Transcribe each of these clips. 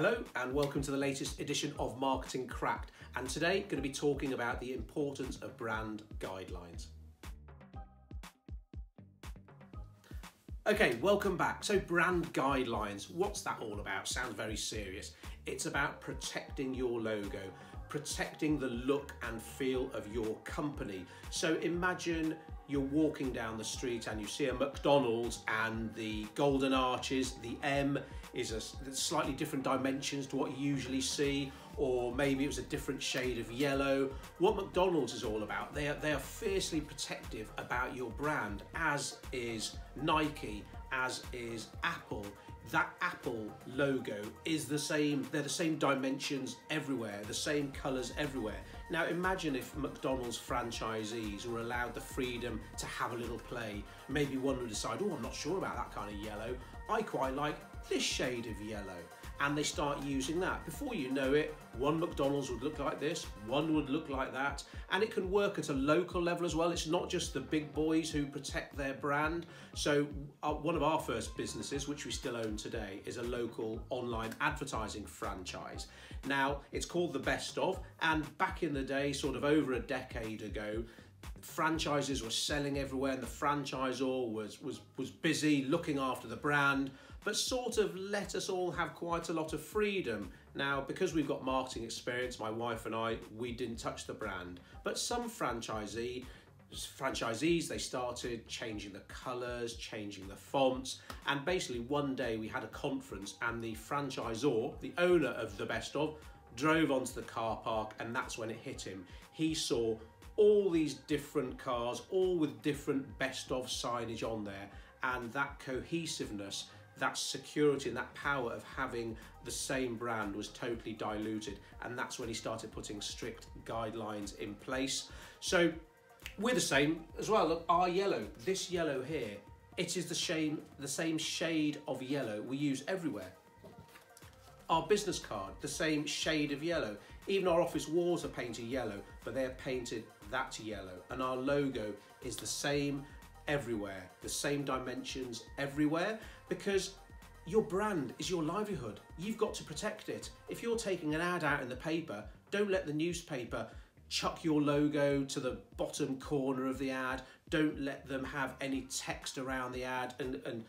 Hello and welcome to the latest edition of Marketing Cracked, and today going to be talking about the importance of brand guidelines. Okay, welcome back. So brand guidelines, what's that all about? Sounds very serious. It's about protecting your logo, protecting the look and feel of your company. So imagine you're walking down the street and you see a McDonald's and the golden arches, the M is a slightly different dimensions to what you usually see, or maybe it was a different shade of yellow. What McDonald's is all about, they are fiercely protective about your brand, as is Nike, as is Apple. That Apple logo is the same, they're the same dimensions everywhere, the same colours everywhere. Now imagine if McDonald's franchisees were allowed the freedom to have a little play. Maybe one would decide, oh, I'm not sure about that kind of yellow. I quite like this shade of yellow. And they start using that. Before you know it, one McDonald's would look like this, one would look like that, and it can work at a local level as well. It's not just the big boys who protect their brand. So one of our first businesses, which we still own today, is a local online advertising franchise. Now, it's called The Best Of, and back in the day, sort of over a decade ago, franchises were selling everywhere and the franchisor was busy looking after the brand, but sort of let us all have quite a lot of freedom. Now, because we've got marketing experience, my wife and I, we didn't touch the brand. But some franchisees, they started changing the colours, changing the fonts, and basically one day we had a conference and the franchisor, the owner of The Best Of, drove onto the car park, and that's when it hit him. He saw all these different cars, all with different Best Of signage on there, and that cohesiveness, that security and that power of having the same brand was totally diluted, and that's when he started putting strict guidelines in place. So we're the same as well. Look, our yellow, this yellow here, it is the same shade of yellow we use everywhere. Our business card, the same shade of yellow. Even our office walls are painted yellow, but they're painted that yellow. And our logo is the same everywhere, the same dimensions everywhere, because your brand is your livelihood. You've got to protect it. If you're taking an ad out in the paper, don't let the newspaper chuck your logo to the bottom corner of the ad. Don't let them have any text around the ad, and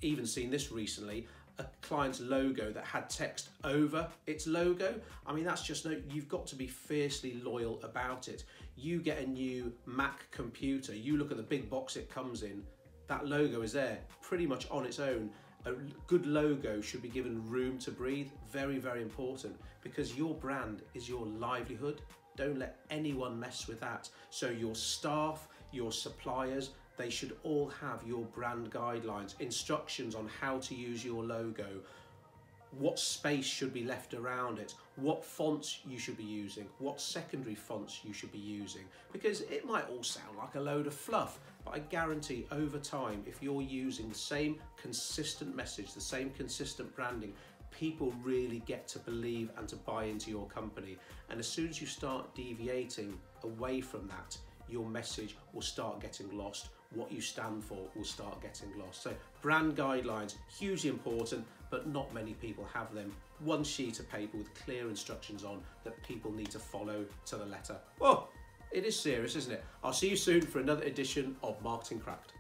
even seen this recently, a client's logo that had text over its logo. I mean, that's just no, you've got to be fiercely loyal about it. You get a new Mac computer, you look at the big box it comes in, that logo is there pretty much on its own. A good logo should be given room to breathe. Very, very important, because your brand is your livelihood. Don't let anyone mess with that. So your staff, your suppliers, they should all have your brand guidelines, instructions on how to use your logo, what space should be left around it, what fonts you should be using, what secondary fonts you should be using, because it might all sound like a load of fluff, but I guarantee over time, if you're using the same consistent message, the same consistent branding, people really get to believe and to buy into your company. And as soon as you start deviating away from that, your message will start getting lost. What you stand for will start getting lost. So brand guidelines, hugely important, but not many people have them. One sheet of paper with clear instructions on that people need to follow to the letter. Oh, it is serious, isn't it? I'll see you soon for another edition of Marketing Cracked.